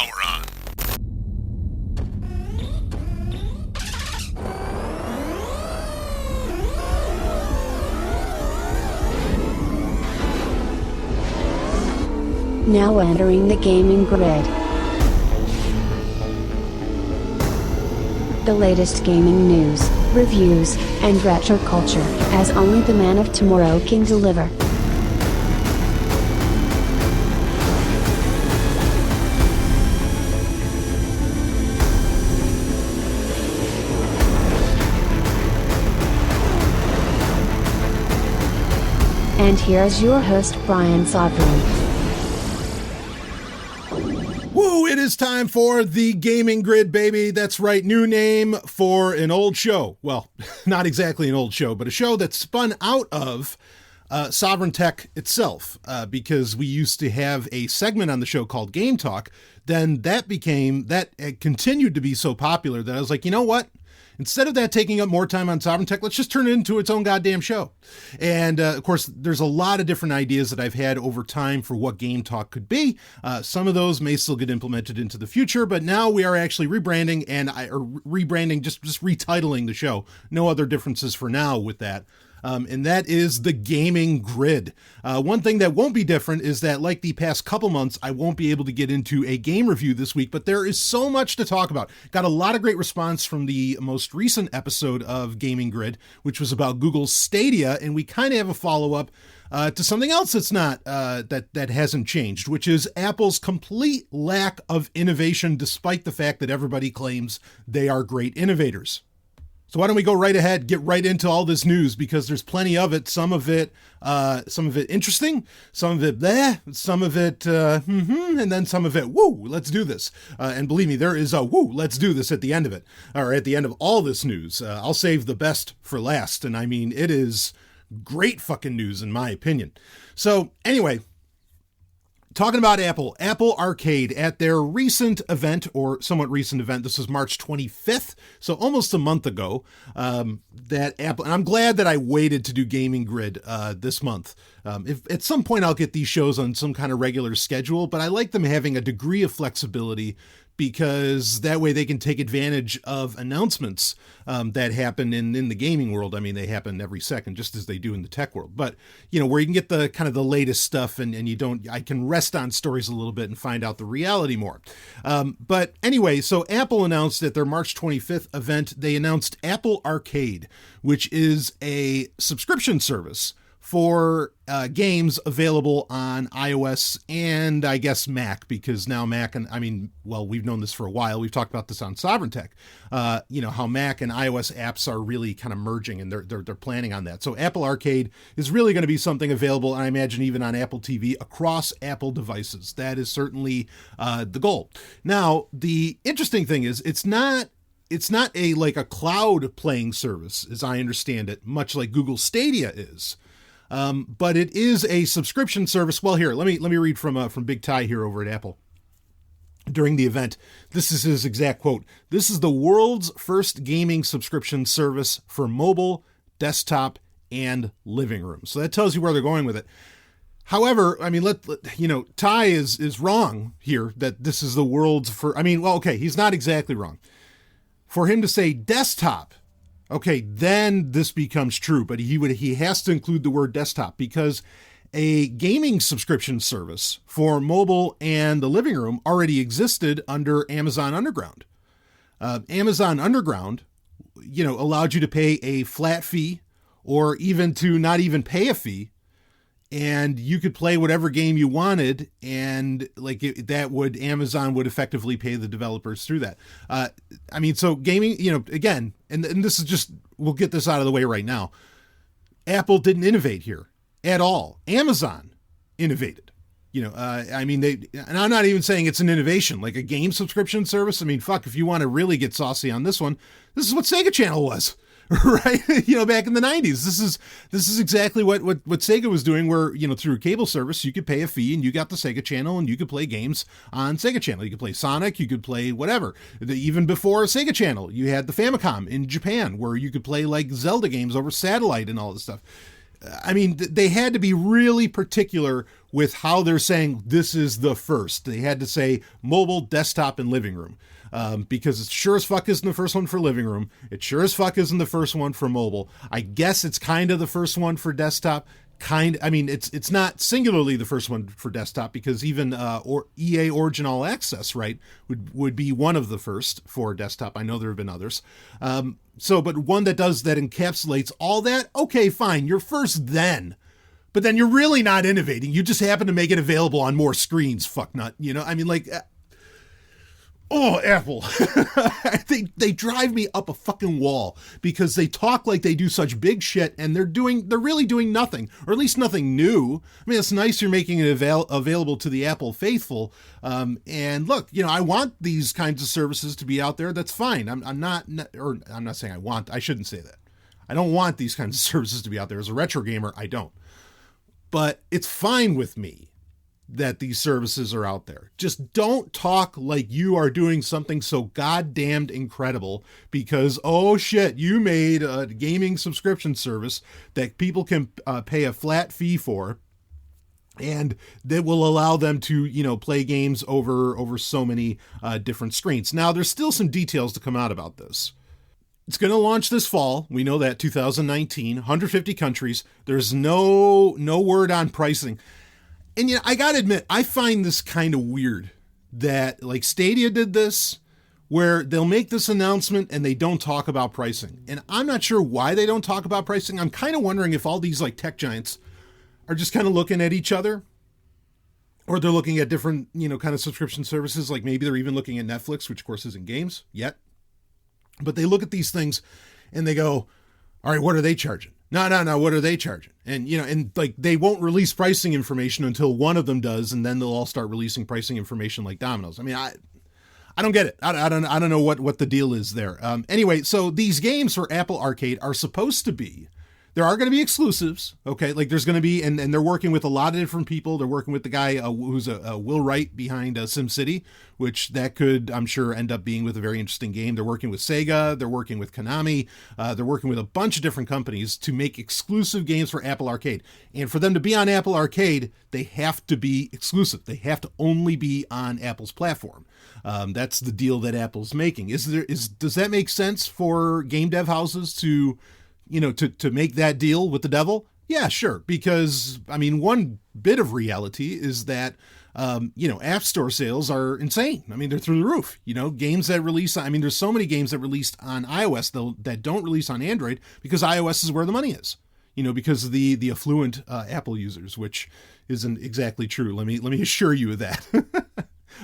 power on. Now entering the gaming grid. The latest gaming news, reviews, and retro culture, as only the man of tomorrow can deliver. And here's your host, Brian Sovereign. Woo! It is time for the Gaming Grid, baby. That's right, new name for an old show. Well, not exactly an old show, but a show that spun out of Sovereign Tech itself, because we used to have a segment on the show called Game Talk. Then that continued to be so popular that I was like, you know what? Instead of that taking up more time on Sovereign Tech, let's just turn it into its own goddamn show. And of course, there's a lot of different ideas that I've had over time for what Game Talk could be. Some of those may still get implemented into the future, but now we are actually rebranding just retitling the show. No other differences for now with that. And that is the Gaming Grid. One thing that won't be different is that, like the past couple months, I won't be able to get into a game review this week, but there is so much to talk about. Got a lot of great response from the most recent episode of Gaming Grid, which was about Google's Stadia, and we kind of have a follow-up to something else that's not that hasn't changed, which is Apple's complete lack of innovation, despite the fact that everybody claims they are great innovators. So why don't we go right ahead, get right into all this news, because there's plenty of it. Some of it interesting, some of it bleh, some of it and then some of it woo, let's do this. And believe me, there is a woo, let's do this at the end of it, or at the end of all this news. I'll save the best for last, and I mean, it is great fucking news in my opinion. So anyway, talking about Apple Arcade at their recent event, or somewhat recent event, this was March 25th, so almost a month ago, that Apple, and I'm glad that I waited to do Gaming Grid this month. If at some point I'll get these shows on some kind of regular schedule, but I like them having a degree of flexibility, because that way they can take advantage of announcements that happen in the gaming world. I mean, they happen every second, just as they do in the tech world. But, you know, where you can get the kind of the latest stuff, and I can rest on stories a little bit and find out the reality more. But anyway, so Apple announced at their March 25th event, they announced Apple Arcade, which is a subscription service for games available on iOS and I guess Mac, because now Mac and, I mean, well, we've known this for a while. We've talked about this on Sovereign Tech, how Mac and iOS apps are really kind of merging, and they're planning on that. So Apple Arcade is really going to be something available, I imagine, even on Apple TV across Apple devices. That is certainly the goal. Now, the interesting thing is it's not like a cloud playing service, as I understand it, much like Google Stadia is. But it is a subscription service. Well, here, let me read from Big Ty here over at Apple. During the event, this is his exact quote: "This is the world's first gaming subscription service for mobile, desktop, and living room." So that tells you where they're going with it. However, I mean, Ty is wrong here that this is the world's first. I mean, well, okay, he's not exactly wrong. For him to say desktop, okay, then this becomes true, but he has to include the word desktop, because a gaming subscription service for mobile and the living room already existed under Amazon Underground. Amazon Underground, allowed you to pay a flat fee, or even to not even pay a fee, and you could play whatever game you wanted, and Amazon would effectively pay the developers through that. So gaming, again, and this is just, we'll get this out of the way right now. Apple didn't innovate here at all. Amazon innovated. And I'm not even saying it's an innovation, like a game subscription service. I mean, fuck, if you want to really get saucy on this one, this is what Sega Channel was. Right, back in the 90s, this is exactly what Sega was doing, where, through a cable service, you could pay a fee and you got the Sega Channel, and you could play games on Sega Channel. You could play Sonic, you could play whatever. Even before Sega Channel, you had the Famicom in Japan, where you could play like Zelda games over satellite and all this stuff. I mean, they had to be really particular with how they're saying this is the first. They had to say mobile, desktop, and living room. Because it sure as fuck isn't the first one for living room. It sure as fuck isn't the first one for mobile. I guess it's kind of the first one for desktop. It's not singularly the first one for desktop, because even EA Origin All Access, right, would be one of the first for desktop. I know there have been others. But one that encapsulates all that, okay, fine, you're first then. But then you're really not innovating. You just happen to make it available on more screens, fucknut. Oh, Apple. they drive me up a fucking wall because they talk like they do such big shit, and they're really doing nothing, or at least nothing new. I mean, it's nice you're making it available to the Apple faithful. And look, I want these kinds of services to be out there. That's fine. I'm not saying I shouldn't say that. I don't want these kinds of services to be out there. As a retro gamer, I don't. But it's fine with me that these services are out there. Just don't talk like you are doing something so goddamned incredible because, oh shit, you made a gaming subscription service that people can pay a flat fee for, and that will allow them to, play games over so many different screens. Now, there's still some details to come out about this. It's going to launch this fall. We know that, 2019, 150 countries. There's no word on pricing. And I gotta admit, I find this kind of weird that like Stadia did this, where they'll make this announcement and they don't talk about pricing. And I'm not sure why they don't talk about pricing. I'm kind of wondering if all these like tech giants are just kind of looking at each other, or they're looking at different, kind of subscription services. Like maybe they're even looking at Netflix, which of course isn't games yet. But they look at these things and they go, all right, what are they charging? No, what are they charging? And, and like they won't release pricing information until one of them does, and then they'll all start releasing pricing information like dominoes. I mean, I don't get it. I don't know what the deal is there. Anyway, so these games for Apple Arcade are supposed to be, there are going to be exclusives, okay? Like there's going to be, and they're working with a lot of different people. They're working with the guy who's a Will Wright behind SimCity, which that could, I'm sure, end up being with a very interesting game. They're working with Sega. They're working with Konami. They're working with a bunch of different companies to make exclusive games for Apple Arcade. And for them to be on Apple Arcade, they have to be exclusive. They have to only be on Apple's platform. That's the deal that Apple's making. Does that make sense for game dev houses to make that deal with the devil? Yeah, sure. Because, I mean, one bit of reality is that, App Store sales are insane. I mean, they're through the roof. Games that release, there's so many games that released on iOS that don't release on Android because iOS is where the money is, because of the affluent Apple users, which isn't exactly true. Let me assure you of that.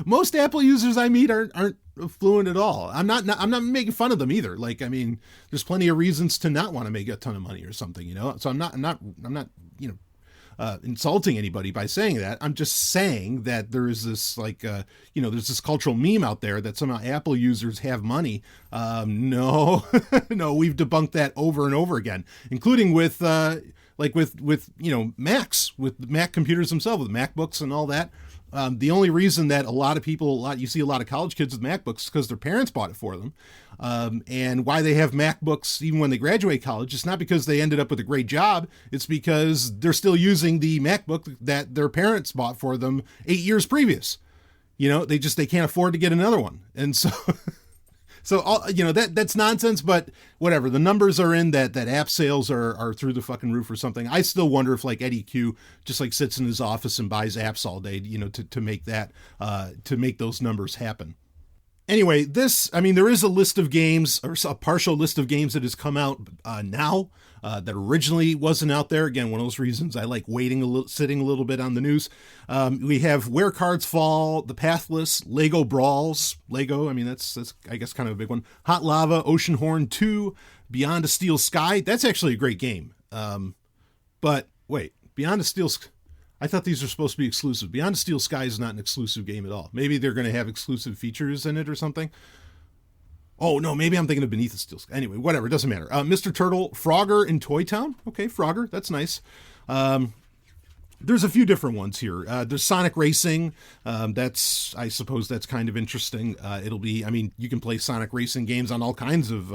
Most Apple users I meet aren't fluent at all. I'm not making fun of them either. Like, I mean, there's plenty of reasons to not want to make a ton of money or something, So I'm not insulting anybody by saying that. I'm just saying that there is this there's this cultural meme out there that somehow Apple users have money. No, no, we've debunked that over and over again, including with Macs, with Mac computers themselves, with MacBooks and all that. The only reason that you see a lot of college kids with MacBooks is because their parents bought it for them. And why they have MacBooks even when they graduate college, it's not because they ended up with a great job. It's because they're still using the MacBook that their parents bought for them 8 years previous. They can't afford to get another one. And so, that's nonsense, but whatever. The numbers are in that app sales are through the fucking roof or something. I still wonder if like Eddie Q just like sits in his office and buys apps all day, to make that, to make those numbers happen. Anyway, there is a list of games, or a partial list of games that has come out now that originally wasn't out there. Again, one of those reasons I like sitting a little bit on the news. We have Where Cards Fall, The Pathless, Lego Brawls, that's I guess kind of a big one. Hot Lava, Oceanhorn 2, Beyond a Steel Sky. That's actually a great game. But wait, Beyond a Steel Sky. I thought these were supposed to be exclusive. Beyond a Steel Sky is not an exclusive game at all. Maybe they're going to have exclusive features in it or something. Oh, no, maybe I'm thinking of Beneath the Steel Sky. Anyway, whatever, it doesn't matter. Mr. Turtle, Frogger in Toy Town. Okay, Frogger, that's nice. There's a few different ones here. There's Sonic Racing. I suppose that's kind of interesting. It'll be, I mean, you can play Sonic Racing games on all kinds of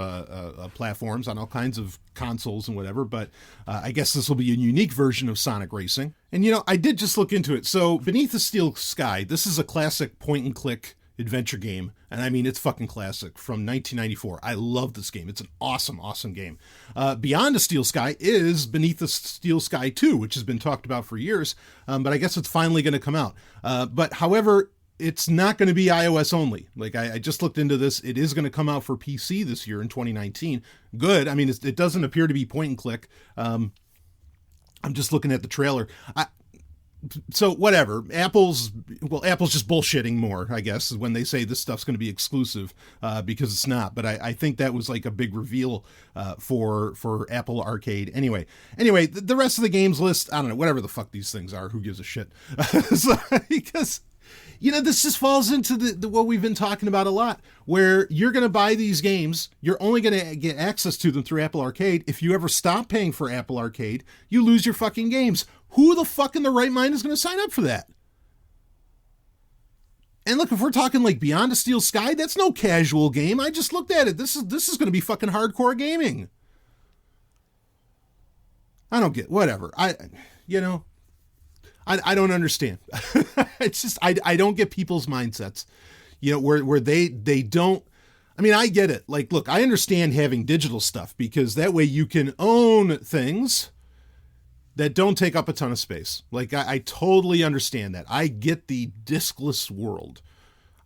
platforms, on all kinds of consoles and whatever, but I guess this will be a unique version of Sonic Racing. And, I did just look into it. So Beneath the Steel Sky, this is a classic point and click adventure game, and I mean, it's fucking classic, from 1994. I love this game. It's an awesome, awesome game. Beyond the Steel Sky is Beneath the Steel Sky 2, which has been talked about for years, but I guess it's finally going to come out. But however, it's not going to be iOS only. Like, I just looked into this. It is going to come out for PC this year in 2019. Good. I mean, it doesn't appear to be point and click. I'm just looking at the trailer. So whatever, Apple's just bullshitting more, I guess, when they say this stuff's going to be exclusive, because it's not. But I think that was like a big reveal for Apple Arcade. Anyway, the rest of the games list, I don't know, whatever the fuck these things are, who gives a shit? Because this just falls into the what we've been talking about a lot, where you're going to buy these games, you're only going to get access to them through Apple Arcade. If you ever stop paying for Apple Arcade, you lose your fucking games. Who the fuck in the right mind is going to sign up for that? And look, if we're talking like Beyond a Steel Sky, that's no casual game. I just looked at it. This is going to be fucking hardcore gaming. I don't get, whatever. I don't understand. It's just, I don't get people's mindsets, where they don't, I mean, I get it. Like, look, I understand having digital stuff because that way you can own things that don't take up a ton of space. Like, I totally understand that. I get the diskless world.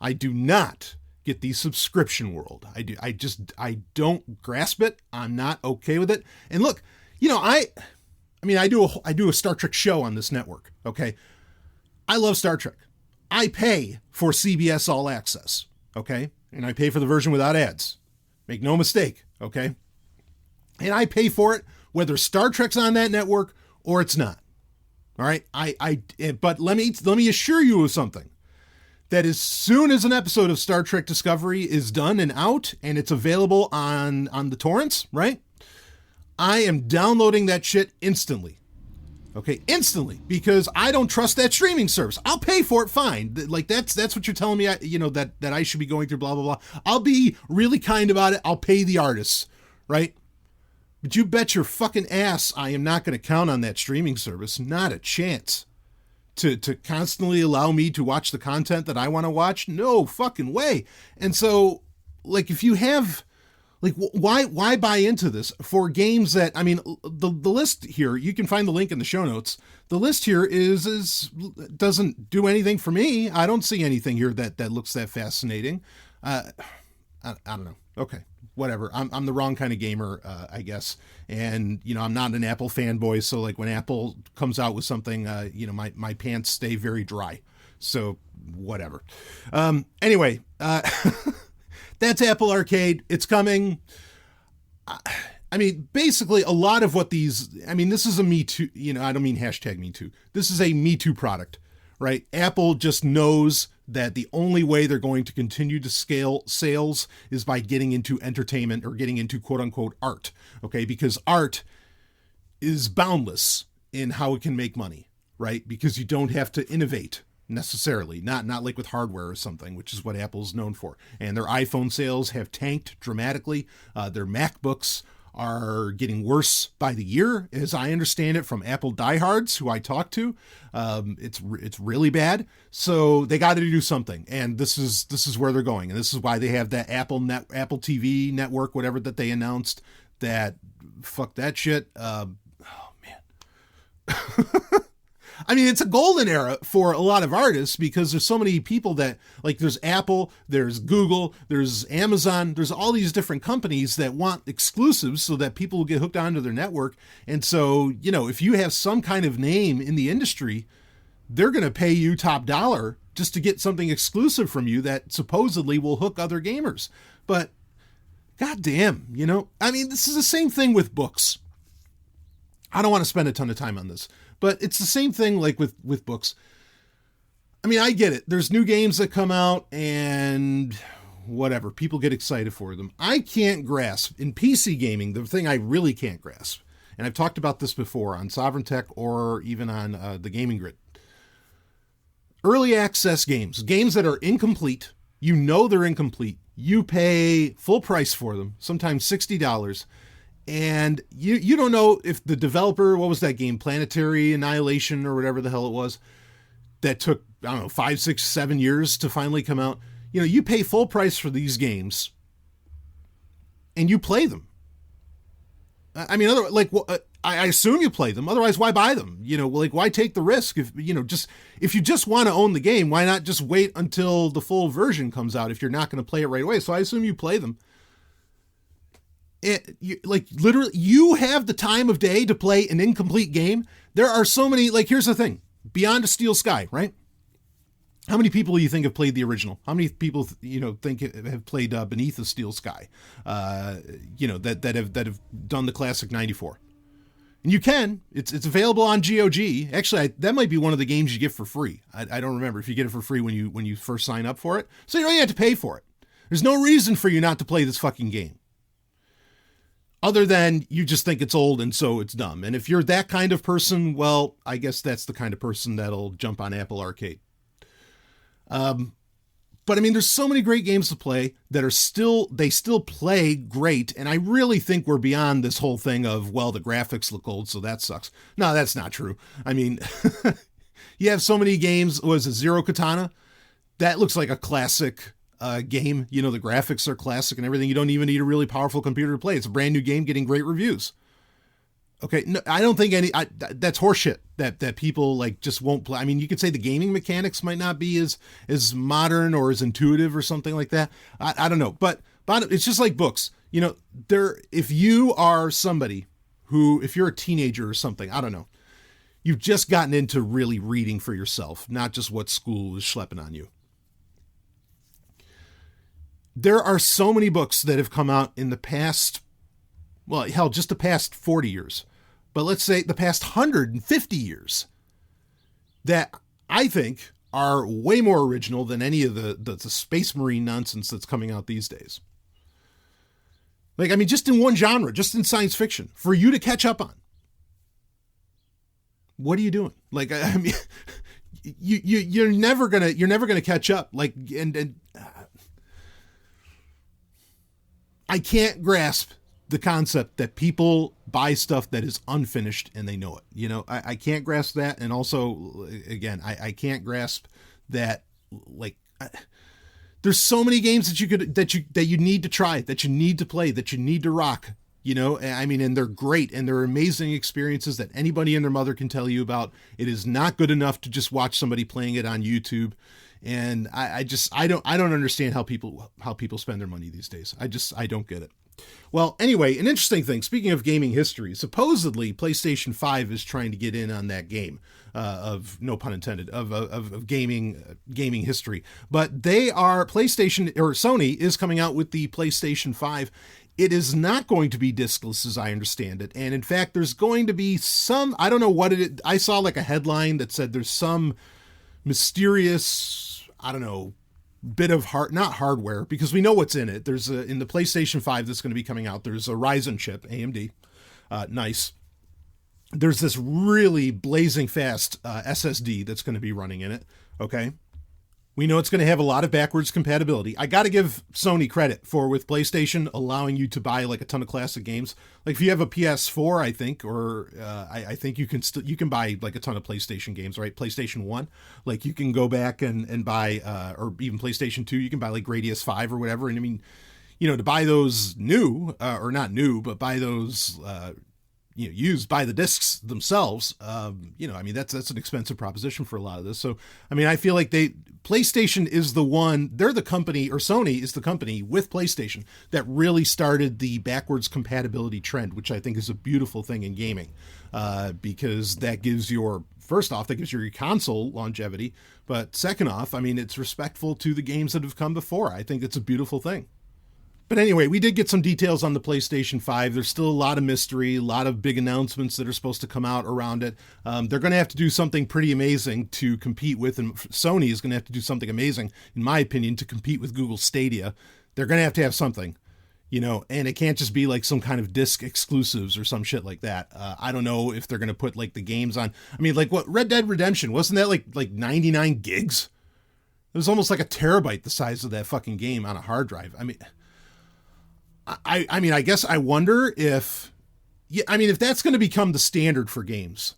I do not get the subscription world. I don't grasp it. I'm not okay with it. And look, I do a Star Trek show on this network. Okay. I love Star Trek. I pay for CBS All Access. Okay. And I pay for the version without ads. Make no mistake. Okay. And I pay for it whether Star Trek's on that network or it's not. All right. But let me assure you of something, that as soon as an episode of Star Trek Discovery is done and out and it's available on the torrents, right? I am downloading that shit instantly. Okay. Instantly, because I don't trust that streaming service. I'll pay for it. Fine. Like that's what you're telling me. That I should be going through, blah, blah, blah. I'll be really kind about it. I'll pay the artists, right? But you bet your fucking ass I am not going to count on that streaming service. Not a chance. To constantly allow me to watch the content that I want to watch? No fucking way. And so, like, if you have, like, why buy into this for games that, I mean, the list here, you can find the link in the show notes. The list here doesn't do anything for me. I don't see anything here that looks that fascinating. I don't know. Okay. Whatever. I'm the wrong kind of gamer, I guess. And, I'm not an Apple fanboy. So like when Apple comes out with something, my pants stay very dry. So whatever. Anyway, that's Apple Arcade. It's coming. I mean, basically a lot of what this is a Me Too, I don't mean hashtag Me Too. This is a Me Too product, right? Apple just knows that the only way they're going to continue to scale sales is by getting into entertainment or getting into quote unquote art. Okay. Because art is boundless in how it can make money, right? Because you don't have to innovate necessarily, not like with hardware or something, which is what Apple's known for. And their iPhone sales have tanked dramatically. Their MacBooks are getting worse by the year, as I understand it from Apple diehards who I talk to. It's really bad. So they got to do something, and this is where they're going, and this is why they have that Apple TV network, whatever that they announced. That fuck that shit. Oh man. I mean, it's a golden era for a lot of artists because there's so many people that, like, there's Apple, there's Google, there's Amazon, there's all these different companies that want exclusives so that people will get hooked onto their network. And so, if you have some kind of name in the industry, they're going to pay you top dollar just to get something exclusive from you that supposedly will hook other gamers. But goddamn, this is the same thing with books. I don't want to spend a ton of time on this, but it's the same thing like with books. I mean, I get it. There's new games that come out and whatever, people get excited for them. I can't grasp in PC gaming, the thing I really can't grasp, and I've talked about this before on Sovereign Tech or even on the Gaming Grid. Early access games that are incomplete, you know they're incomplete, you pay full price for them, sometimes $60, and you don't know if the developer, what was that game, Planetary Annihilation or whatever the hell it was, that took, I don't know, 5, 6, 7 years to finally come out. You know, you pay full price for these games and you play them. I mean, I assume you play them. Otherwise, why buy them? You know, like, why take the risk? If you just want to own the game, why not just wait until the full version comes out if you're not going to play it right away? So I assume you play them. Literally, you have the time of day to play an incomplete game. There are so many, like, here's the thing. Beyond a Steel Sky, right? How many people do you think have played the original? How many people, think have played Beneath a Steel Sky? That have done the classic 94. And you can. It's available on GOG. Actually, that might be one of the games you get for free. I don't remember if you get it for free when you first sign up for it. So you don't even have to pay for it. There's no reason for you not to play this fucking game. Other than you just think it's old and so it's dumb. And if you're that kind of person, well, I guess that's the kind of person that'll jump on Apple Arcade. But I mean, there's so many great games to play that are still play great. And I really think we're beyond this whole thing of, well, the graphics look old, so that sucks. No, that's not true. I mean, you have so many games. Was it Zero Katana? That looks like a classic game. You know, the graphics are classic and everything. You don't even need a really powerful computer to play. It's a brand new game getting great reviews. Okay, no, I don't think that's horseshit that people like just won't play. I mean, you could say the gaming mechanics might not be as modern or as intuitive or something like that. I don't know, but it's just like books. You know, if you are somebody who, if you're a teenager or something, I don't know, you've just gotten into really reading for yourself, not just what school is schlepping on you. There are so many books that have come out in the past, well, hell, just the past 40 years, but let's say the past 150 years that I think are way more original than any of the Space Marine nonsense that's coming out these days. Like, I mean, just in one genre, just in science fiction, for you to catch up on. What are you doing? Like, I mean, you're never gonna catch up. Like, and I can't grasp the concept that people buy stuff that is unfinished and they know it. You know, I can't grasp that. And also, again, I can't grasp that, like, there's so many games that you need to try, that you need to play, that you need to rock, you know, I mean, and they're great and they're amazing experiences that anybody and their mother can tell you about. It is not good enough to just watch somebody playing it on YouTube. And I don't understand how people spend their money these days. I don't get it. Well, anyway, an interesting thing, speaking of gaming history, supposedly PlayStation 5 is trying to get in on that game of, no pun intended, of gaming history. But Sony is coming out with the PlayStation 5. It is not going to be discless, as I understand it. And in fact, there's going to be some, I don't know what it is. I saw like a headline that said there's some mysterious, I don't know, bit of not hardware, because we know what's in it. There's in the PlayStation 5 that's going to be coming out, there's a Ryzen chip, AMD. Nice. There's this really blazing fast SSD that's going to be running in it. Okay. We know it's going to have a lot of backwards compatibility. I got to give Sony credit for, with PlayStation, allowing you to buy like a ton of classic games. Like if you have a PS4, I think, or I think you can buy like a ton of PlayStation games, right? PlayStation 1, like you can go back and buy, or even PlayStation 2, you can buy like Gradius 5 or whatever. And I mean, you know, to buy those new, or not new, but buy those, used by the discs themselves, I mean, that's an expensive proposition for a lot of this. So, I mean, I feel like PlayStation is the one, they're the company, or Sony is the company with PlayStation that really started the backwards compatibility trend, which I think is a beautiful thing in gaming, because that gives first off, that gives your console longevity. But second off, I mean, it's respectful to the games that have come before. I think it's a beautiful thing. But anyway, we did get some details on the PlayStation 5. There's still a lot of mystery, a lot of big announcements that are supposed to come out around it. They're going to have to do something pretty amazing to compete with, and Sony is going to have to do something amazing, in my opinion, to compete with Google Stadia. They're going to have something. and it can't just be like some kind of disc exclusives or some shit like that. I don't know if they're going to put like the games on. I mean, like what Red Dead Redemption, wasn't that like 99 gigs? It was almost like a terabyte the size of that fucking game on a hard drive. I mean, I guess I wonder if that's going to become the standard for games.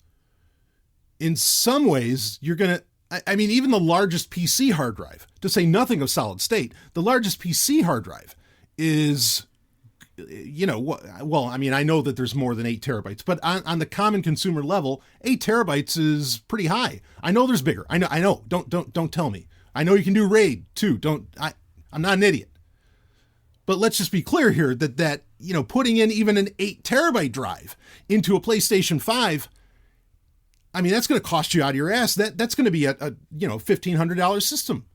In some ways, you're going to, even the largest PC hard drive, to say nothing of solid state, the largest PC hard drive is, I know that there's more than 8 terabytes, but on the common consumer level, 8 terabytes is pretty high. I know there's bigger. I know. Don't tell me. I know you can do RAID too. I'm not an idiot. But let's just be clear here that putting in even an 8 terabyte drive into a PlayStation 5, that's going to cost you out of your ass. That's going to be a $1,500 system.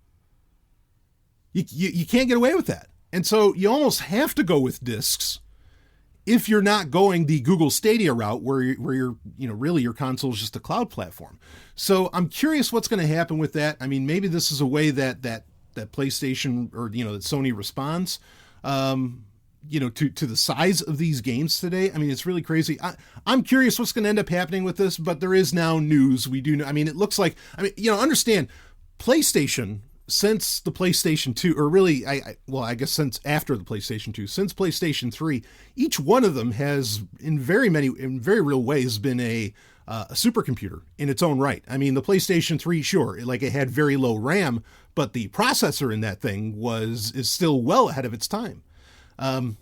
You can't get away with that. And so you almost have to go with discs if you're not going the Google Stadia route where you're really your console is just a cloud platform. So I'm curious what's going to happen with that. Maybe this is a way that PlayStation or, that Sony responds, to the size of these games today. It's really crazy. I'm curious what's going to end up happening with this, but there is now news. We do know. It looks like, understand PlayStation, since the PlayStation 2, or really, I guess since after the PlayStation 2, since PlayStation 3, each one of them has, in very real ways, been a supercomputer in its own right. The PlayStation 3, sure, it had very low RAM, but the processor in that thing is still well ahead of its time. And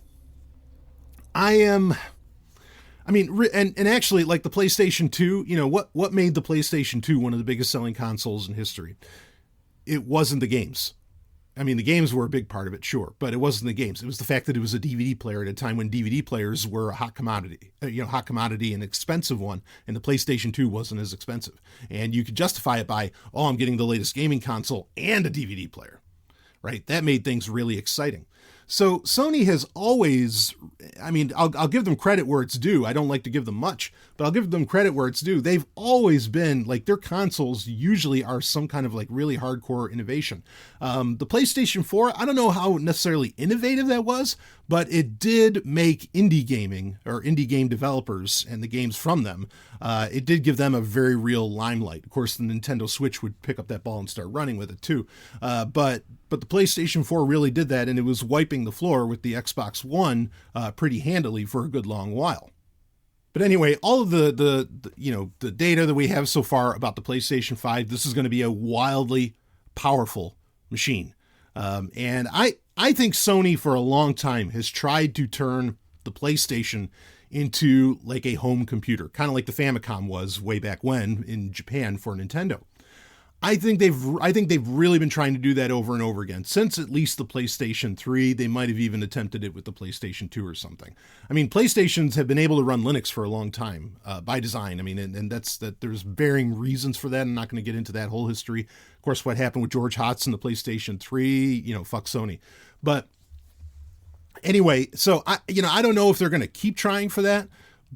actually, like the PlayStation 2, what made the PlayStation 2 one of the biggest selling consoles in history? It wasn't the games. The games were a big part of it, sure, but it wasn't the games. It was the fact that it was a DVD player at a time when DVD players were a hot commodity, an expensive one, and the PlayStation 2 wasn't as expensive. And you could justify it by, I'm getting the latest gaming console and a DVD player, right? That made things really exciting. So Sony has always, I'll give them credit where it's due. I don't like to give them much, but I'll give them credit where it's due. They've always been, their consoles usually are some kind of really hardcore innovation. The PlayStation 4, I don't know how necessarily innovative that was, but it did make indie gaming or indie game developers and the games from them, it did give them a very real limelight. Of course, the Nintendo Switch would pick up that ball and start running with it too. But the PlayStation 4 really did that, and it was wiping the floor with the Xbox One pretty handily for a good long while. But anyway, all of the data that we have so far about the PlayStation 5, this is going to be a wildly powerful machine. And I think Sony for a long time has tried to turn the PlayStation into a home computer, kind of like the Famicom was way back when in Japan for Nintendo. I think they've really been trying to do that over and over again since at least the PlayStation 3. They might have even attempted it with the PlayStation 2 or something. PlayStations have been able to run Linux for a long time by design. And that's that. There's varying reasons for that. I'm not going to get into that whole history. Of course, what happened with George Hotz and the PlayStation 3, fuck Sony. But anyway, so I don't know if they're going to keep trying for that,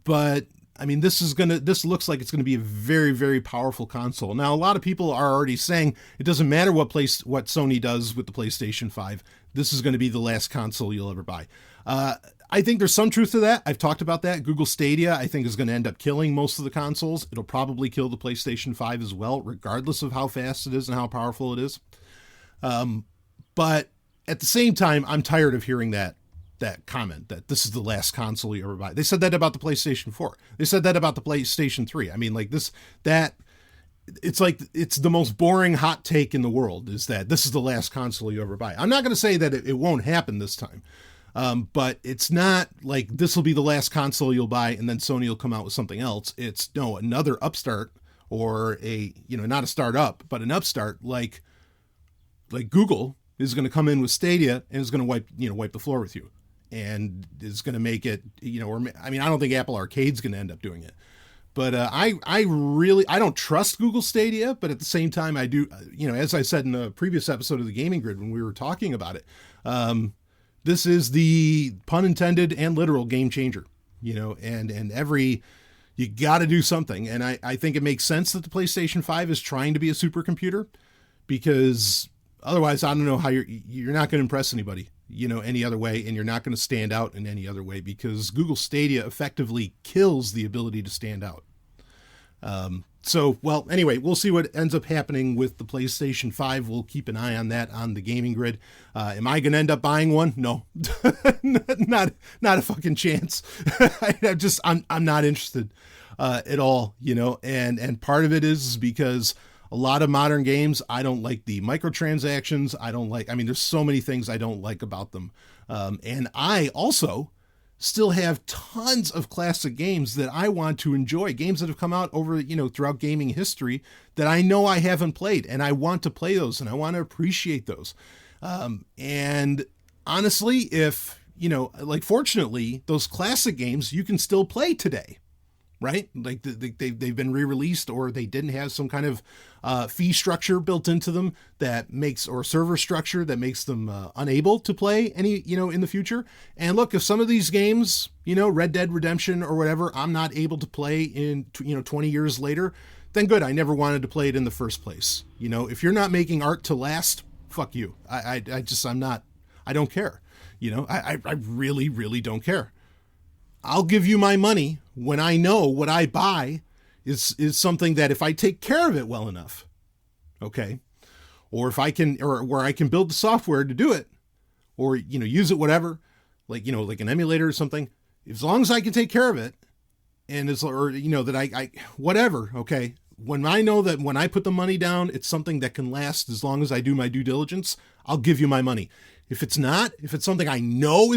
but this looks like it's going to be a very, very powerful console. Now, a lot of people are already saying it doesn't matter what Sony does with the PlayStation 5. This is going to be the last console you'll ever buy. I think there's some truth to that. I've talked about that. Google Stadia, I think, is going to end up killing most of the consoles. It'll probably kill the PlayStation 5 as well, regardless of how fast it is and how powerful it is. But at the same time, I'm tired of hearing that comment that this is the last console you ever buy. They said that about the PlayStation 4. They said that about the PlayStation 3. It's the most boring hot take in the world is that this is the last console you ever buy. I'm not going to say that it won't happen this time. But it's not like this will be the last console you'll buy and then Sony will come out with something else. It's another upstart or not a startup, but an upstart like Google is going to come in with Stadia and is going to wipe the floor with you. And is going to make it, I don't think Apple Arcade's going to end up doing it. But I don't trust Google Stadia, but at the same time, I do, as I said in a previous episode of the Gaming Grid when we were talking about it, this is the pun intended and literal game changer, and you got to do something. And I think it makes sense that the PlayStation 5 is trying to be a supercomputer because otherwise, I don't know how you're not going to impress anybody. any other way, and you're not going to stand out in any other way, because Google Stadia effectively kills the ability to stand out. Well, anyway, we'll see what ends up happening with the PlayStation 5. We'll keep an eye on that on the Gaming Grid. Am I going to end up buying one? No, not a fucking chance. I'm not interested at all, and part of it is because a lot of modern games, I don't like the microtransactions. There's so many things I don't like about them. And I also still have tons of classic games that I want to enjoy, games that have come out over, throughout gaming history that I know I haven't played, and I want to play those and I want to appreciate those. And honestly, if, fortunately, those classic games you can still play today, right? Like they've been re-released, or they didn't have some kind of fee structure built into them or server structure that makes them unable to play any, in the future. And look, if some of these games, Red Dead Redemption or whatever, I'm not able to play in, 20 years later, then good. I never wanted to play it in the first place. If you're not making art to last, fuck you. I don't care. I really, really don't care. I'll give you my money when I know what I buy is something that if I take care of it well enough, okay, or if I can, or where I can build the software to do it, or, use it, whatever, like an emulator or something, as long as I can take care of it, and that I whatever, okay, when I know that when I put the money down, it's something that can last as long as I do my due diligence, I'll give you my money. If it's something I know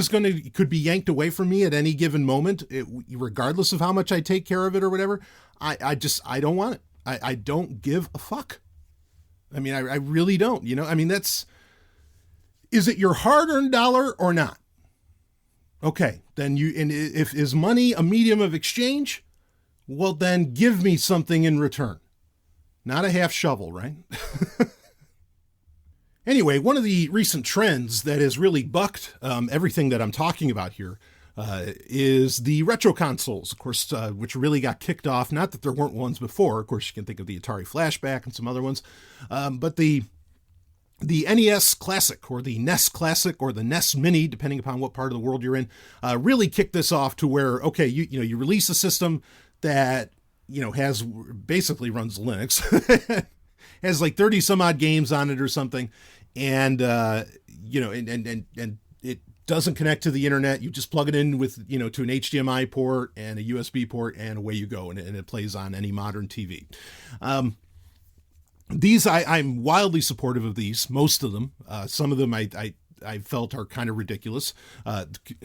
could be yanked away from me at any given moment, regardless of how much I take care of it or whatever, I don't want it. I don't give a fuck. I really don't, is it your hard-earned dollar or not? Okay, then if is money a medium of exchange, well, then give me something in return. Not a half shovel, right? Anyway, one of the recent trends that has really bucked everything that I'm talking about here is the retro consoles, of course, which really got kicked off. Not that there weren't ones before. Of course, you can think of the Atari Flashback and some other ones. But the NES Classic, or the NES Classic, or the NES Mini, depending upon what part of the world you're in, really kicked this off to where, okay, you release a system that, has basically runs Linux, has like 30 some odd games on it or something. And, and it doesn't connect to the internet. You just plug it in with, to an HDMI port and a USB port, and away you go. And it plays on any modern TV. These, I'm wildly supportive of these, most of them. Some of them I felt are kind of ridiculous,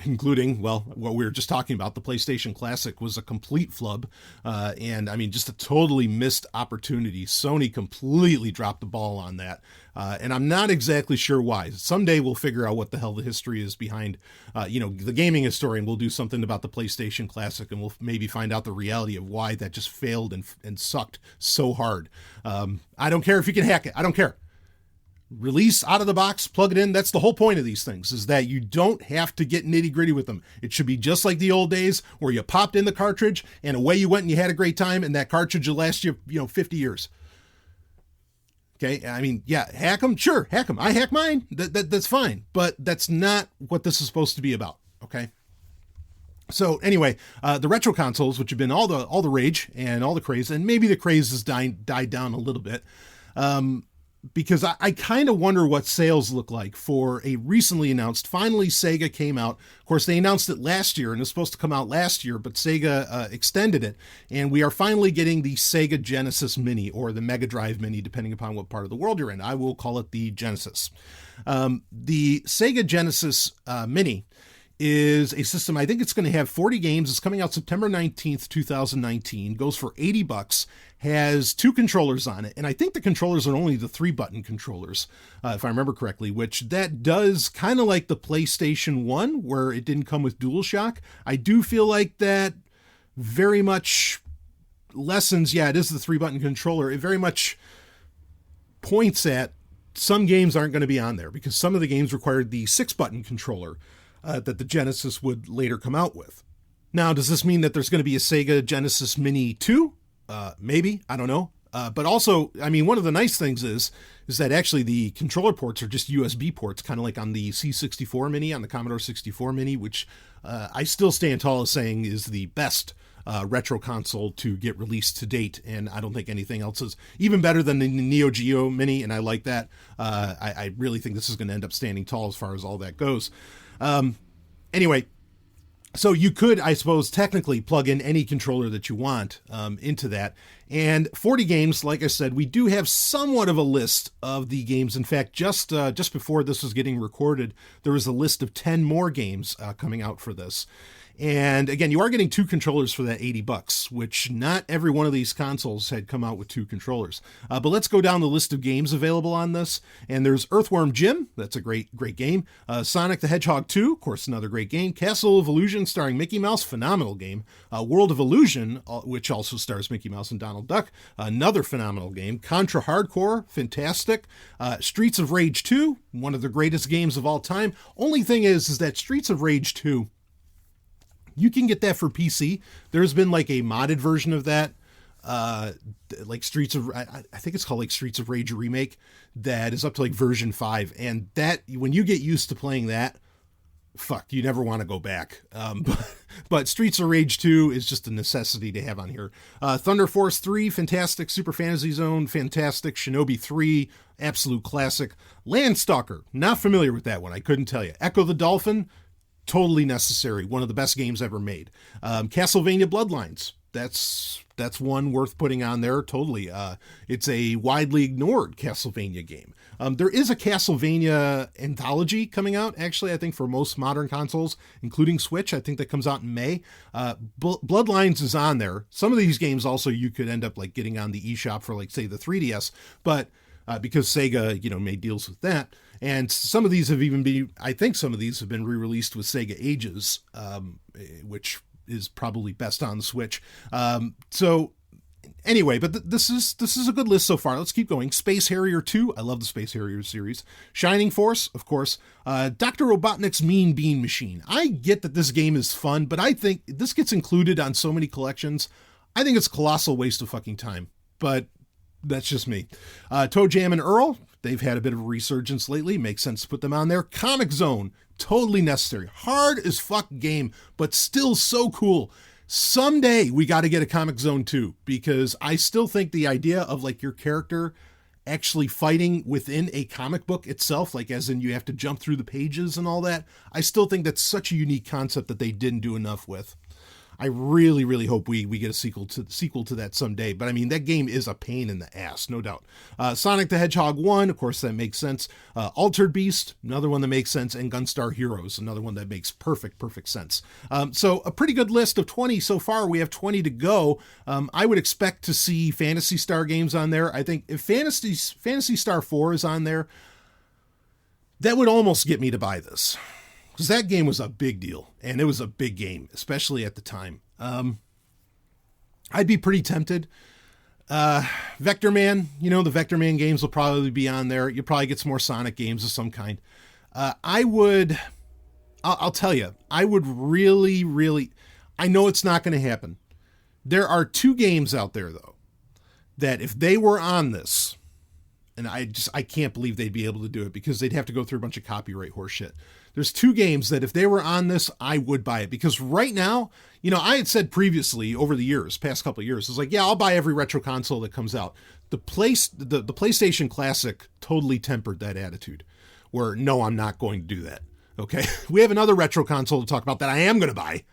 including, what we were just talking about. The PlayStation Classic was a complete flub. And just a totally missed opportunity. Sony completely dropped the ball on that. And I'm not exactly sure why. Someday we'll figure out what the hell the history is behind, the gaming historian will do something about the PlayStation Classic, and we'll maybe find out the reality of why that just failed and sucked so hard. I don't care if you can hack it. I don't care. Release out of the box, plug it in. That's the whole point of these things, is that you don't have to get nitty gritty with them. It should be just like the old days where you popped in the cartridge and away you went and you had a great time, and that cartridge will last you, 50 years. Okay. Hack them. Sure. Hack them. I hack mine. That's fine. But that's not what this is supposed to be about. Okay. So anyway, the retro consoles, which have been all the rage and all the craze, and maybe the craze has died down a little bit. Because I kind of wonder what sales look like for a recently announced, finally Sega came out. Of course, they announced it last year, and it was supposed to come out last year, but Sega extended it. And we are finally getting the Sega Genesis Mini, or the Mega Drive Mini, depending upon what part of the world you're in. I will call it the Genesis. The Sega Genesis Mini is a system. I think it's going to have 40 games. It's coming out September 19th, 2019. Goes for $80. Has 2 controllers on it. And I think the controllers are only the 3-button controllers, if I remember correctly, which that does kind of like the PlayStation 1, where it didn't come with DualShock. I do feel like that very much lessens, it is the 3-button controller. It very much points at some games aren't going to be on there, because some of the games required the 6-button controller that the Genesis would later come out with. Now, does this mean that there's going to be a Sega Genesis Mini 2? Maybe. I don't know. But also, I mean, one of the nice things is that actually the controller ports are just USB ports, kind of like on the C64 Mini, on the Commodore 64 Mini, which I still stand tall as saying is the best retro console to get released to date, and I don't think anything else is even better than the Neo Geo Mini, and I like that. I really think this is going to end up standing tall as far as all that goes. Anyway, so you could, I suppose, technically plug in any controller that you want into that. And 40 games, like I said, we do have somewhat of a list of the games. In fact, just before this was getting recorded, there was a list of 10 more games coming out for this. And again, you are getting 2 controllers for that $80, which not every one of these consoles had come out with 2 controllers. But let's go down the list of games available on this. And there's Earthworm Jim. That's a great game. Sonic the Hedgehog 2, of course, another great game. Castle of Illusion starring Mickey Mouse, phenomenal game. World of Illusion, which also stars Mickey Mouse and Donald Duck, another phenomenal game. Contra Hardcore, fantastic. Streets of Rage 2, one of the greatest games of all time. Only thing is that Streets of Rage 2, you can get that for PC. There's been like a modded version of that, like I think it's called like Streets of Rage Remake, that is up to like version 5. And that, when you get used to playing that, fuck, you never want to go back. But Streets of Rage 2 is just a necessity to have on here. Thunder Force 3, fantastic. Super Fantasy Zone, fantastic. Shinobi 3, absolute classic. Landstalker, not familiar with that one. I couldn't tell you. Echo the Dolphin, totally necessary. One of the best games ever made. Castlevania Bloodlines. That's one worth putting on there. Totally. It's a widely ignored Castlevania game. There is a Castlevania anthology coming out, actually, I think for most modern consoles, including Switch. I think that comes out in May. Bloodlines is on there. Some of these games also you could end up like getting on the eShop for like, say, the 3DS, but because Sega, made deals with that. And some of these have even been, I think some of these have been re-released with Sega Ages, which is probably best on the Switch. So anyway, but this is a good list so far. Let's keep going. Space Harrier 2. I love the Space Harrier series. Shining Force, of course. Dr. Robotnik's Mean Bean Machine. I get that this game is fun, but I think this gets included on so many collections. I think it's a colossal waste of fucking time, but that's just me. Toe Jam and Earl. They've had a bit of a resurgence lately. Makes sense to put them on there. Comic Zone, totally necessary. Hard as fuck game, but still so cool. Someday we got to get a Comic Zone 2, because I still think the idea of like your character actually fighting within a comic book itself, like as in you have to jump through the pages and all that, I still think that's such a unique concept that they didn't do enough with. I really, really hope we get a sequel to that someday. But I mean, that game is a pain in the ass, no doubt. Sonic the Hedgehog 1, of course, that makes sense. Altered Beast, another one that makes sense. And Gunstar Heroes, another one that makes perfect sense. So a pretty good list of 20 so far. We have 20 to go. I would expect to see Phantasy Star games on there. I think if Phantasy Star 4 is on there, that would almost get me to buy this. Because that game was a big deal, and it was a big game, especially at the time. I'd be pretty tempted. Vector Man, the Vector Man games will probably be on there. You'll probably get some more Sonic games of some kind. I'll tell you, I would really, I know it's not going to happen. There are 2 games out there, though, that if they were on this, and I can't believe they'd be able to do it, because they'd have to go through a bunch of copyright horseshit. There's 2 games that if they were on this, I would buy it. Because right now, I had said previously over the years, past couple of years, it's like, yeah, I'll buy every retro console that comes out. The PlayStation Classic totally tempered that attitude, where no, I'm not going to do that. Okay. We have another retro console to talk about that I am going to buy,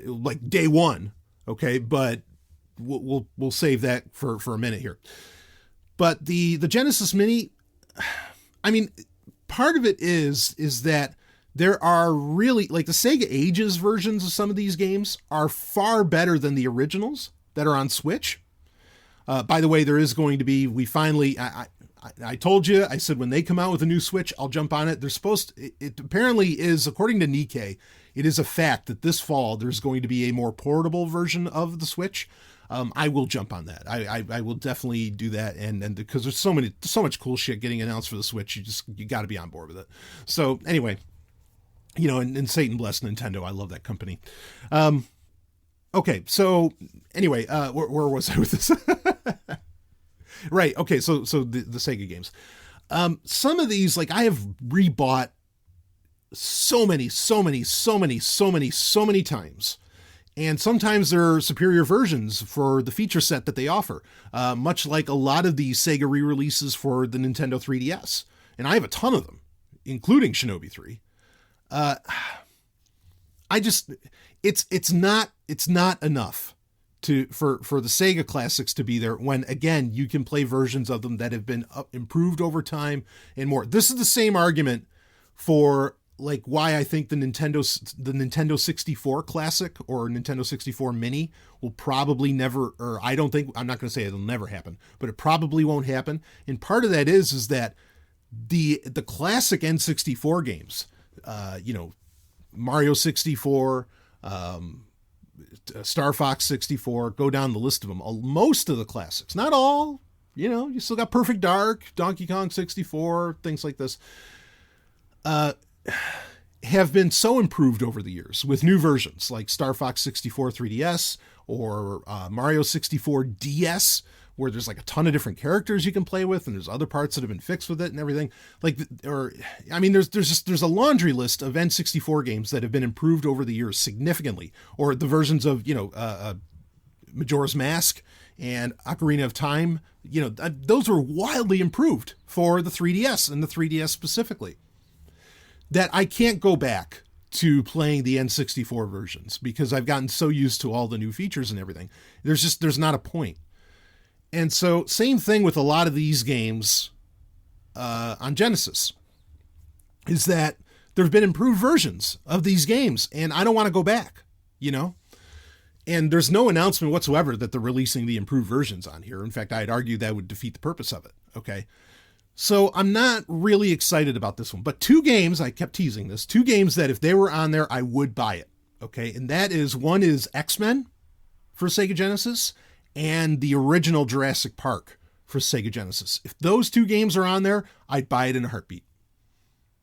like day one. Okay. But we'll save that for a minute here. But the Genesis Mini, I mean, part of it is that there are really, like, the Sega Ages versions of some of these games are far better than the originals that are on Switch. By the way, there is going to be, I told you, I said when they come out with a new Switch, I'll jump on it. It apparently is, according to Nikkei, it is a fact that this fall there's going to be a more portable version of the Switch. I will jump on that. I will definitely do that. And because there's so much cool shit getting announced for the Switch, you got to be on board with it. So anyway, and Satan bless Nintendo. I love that company. Okay. So anyway, where was I with this? Right. Okay. So the Sega games. Some of these, like I have rebought so many times. And sometimes they're superior versions for the feature set that they offer, much like a lot of the Sega re-releases for the Nintendo 3DS. And I have a ton of them, including Shinobi 3. It's not enough for the Sega classics to be there when, again, you can play versions of them that have been improved over time and more. This is the same argument for like why I think the Nintendo 64 classic or Nintendo 64 mini will probably never, or I'm not going to say it'll never happen, but it probably won't happen. And part of that is that the classic N64 games, Mario 64, Star Fox 64, go down the list of them. Most of the classics, not all, you still got Perfect Dark, Donkey Kong 64, things like this, have been so improved over the years with new versions like Star Fox 64 3DS or Mario 64 DS, where there's like a ton of different characters you can play with, and there's other parts that have been fixed with it and everything. There's a laundry list of N64 games that have been improved over the years significantly, or the versions of Majora's Mask and Ocarina of Time. Those were wildly improved for the 3DS and the 3DS specifically, that I can't go back to playing the N64 versions because I've gotten so used to all the new features and everything. There's not a point. And so same thing with a lot of these games on Genesis, is that there have been improved versions of these games and I don't want to go back, and there's no announcement whatsoever that they're releasing the improved versions on here. In fact, I'd argue that would defeat the purpose of it. Okay. So I'm not really excited about this one, but two games, I kept teasing this, two games that if they were on there, I would buy it. Okay. And one is X-Men for Sega Genesis and the original Jurassic Park for Sega Genesis. If those two games are on there, I'd buy it in a heartbeat.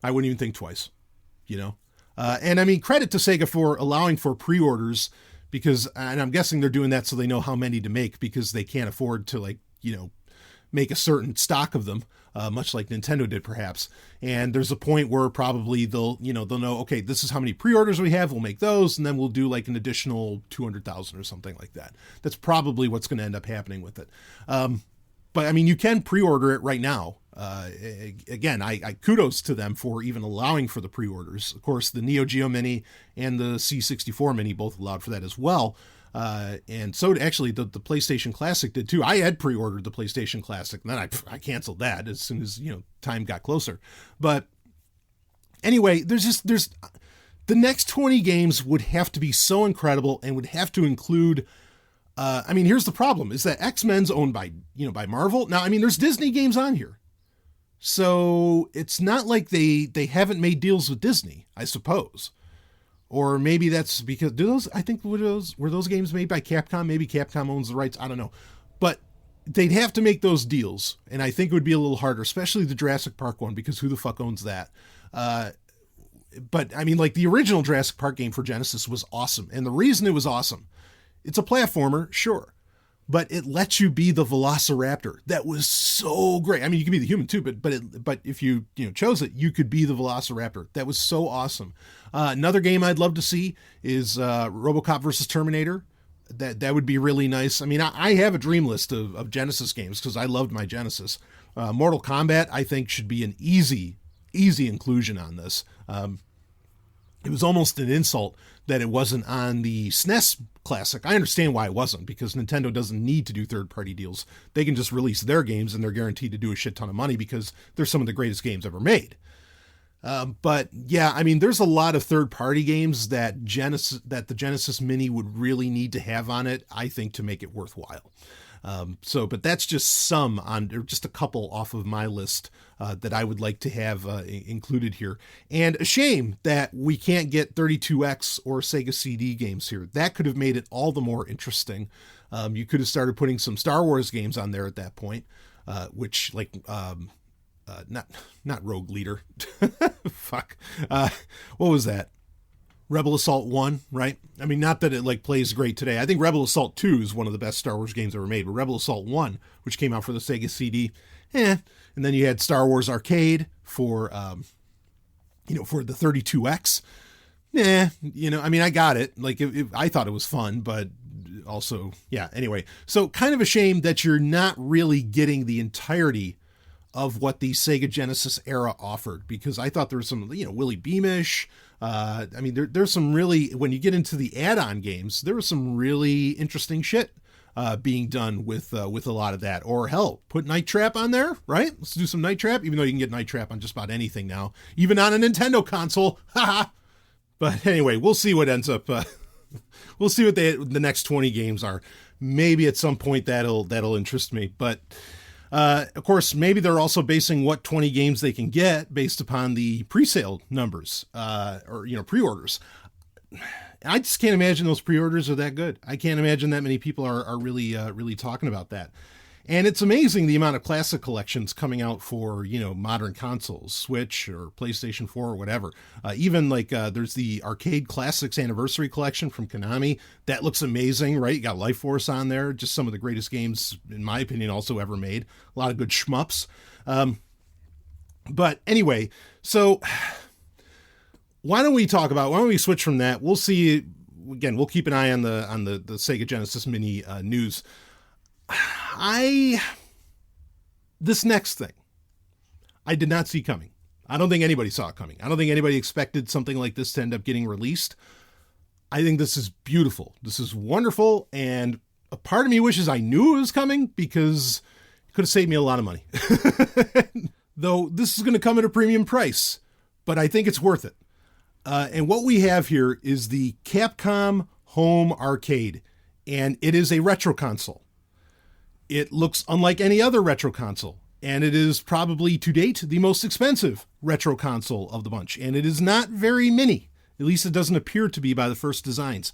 I wouldn't even think twice, and I mean, credit to Sega for allowing for pre-orders and I'm guessing they're doing that so they know how many to make because they can't afford to make a certain stock of them. Much like Nintendo did perhaps. And there's a point where probably they'll know, okay, this is how many pre-orders we have. We'll make those. And then we'll do like an additional 200,000 or something like that. That's probably what's going to end up happening with it. But I mean, you can pre-order it right now. Again, I kudos to them for even allowing for the pre-orders. Of course, the Neo Geo Mini and the C64 Mini both allowed for that as well. And so actually the PlayStation Classic did too. I had pre-ordered the PlayStation Classic, and then I canceled that as soon as, time got closer. But anyway, there's the next 20 games would have to be so incredible and would have to include, here's the problem is that X-Men's owned by Marvel. Now, there's Disney games on here. So it's not like they haven't made deals with Disney, I suppose. Or maybe that's because were those games made by Capcom? Maybe Capcom owns the rights. I don't know. But they'd have to make those deals. And I think it would be a little harder, especially the Jurassic Park one, because who the fuck owns that? But the original Jurassic Park game for Genesis was awesome. And the reason it was awesome, it's a platformer, sure, but it lets you be the Velociraptor. That was so great. You could be the human too, but if you chose it, you could be the Velociraptor. That was so awesome. Another game I'd love to see is RoboCop versus Terminator. That would be really nice. I have a dream list of Genesis games because I loved my Genesis. Mortal Kombat, I think, should be an easy inclusion on this. It was almost an insult that it wasn't on the SNES Classic. I understand why it wasn't, because Nintendo doesn't need to do third-party deals. They can just release their games and they're guaranteed to do a shit ton of money because they're some of the greatest games ever made. But yeah, there's a lot of third-party games that the Genesis Mini would really need to have on it, I think, to make it worthwhile. But that's just just a couple off of my list that I would like to have included here. And a shame that we can't get 32X or Sega CD games here. That could have made it all the more interesting. You could have started putting some Star Wars games on there at that point, which not Rogue Leader. Fuck. What was that? Rebel Assault 1, right? I mean, not that it like plays great today. I think Rebel Assault 2 is one of the best Star Wars games ever made, but Rebel Assault 1, which came out for the Sega CD, And then you had Star Wars Arcade for, for the 32X. I mean, I got it. Like, I thought it was fun, but also, yeah, anyway. So kind of a shame that you're not really getting the entirety of what the Sega Genesis era offered, because I thought there was some, Willy Beamish. I mean, there's some really, when you get into the add-on games, there was some really interesting shit being done with a lot of that. Or hell, put Night Trap on there, right? Let's do some Night Trap, even though you can get Night Trap on just about anything now, even on a Nintendo console. Haha. But anyway, we'll see what ends up. We'll see what the next 20 games are. Maybe at some point that'll interest me. But of course, maybe they're also basing what 20 games they can get based upon the pre-sale numbers or pre-orders. I just can't imagine those pre-orders are that good. I can't imagine that many people are really talking about that. And it's amazing the amount of classic collections coming out for, modern consoles, Switch or PlayStation 4 or whatever. Even there's the Arcade Classics Anniversary Collection from Konami. That looks amazing, right? You got Life Force on there. Just some of the greatest games, in my opinion, also ever made. A lot of good shmups. But anyway, so why don't we switch from that? We'll see. Again, we'll keep an eye on the Sega Genesis Mini news. This next thing, I did not see coming. I don't think anybody saw it coming. I don't think anybody expected something like this to end up getting released. I think this is beautiful. This is wonderful. And a part of me wishes I knew it was coming, because it could have saved me a lot of money. Though this is going to come at a premium price, but I think it's worth it. And what we have here is the Capcom Home Arcade, and it is a retro console. It looks unlike any other retro console, and it is probably, to date, the most expensive retro console of the bunch, and it is not very mini. At least it doesn't appear to be by the first designs.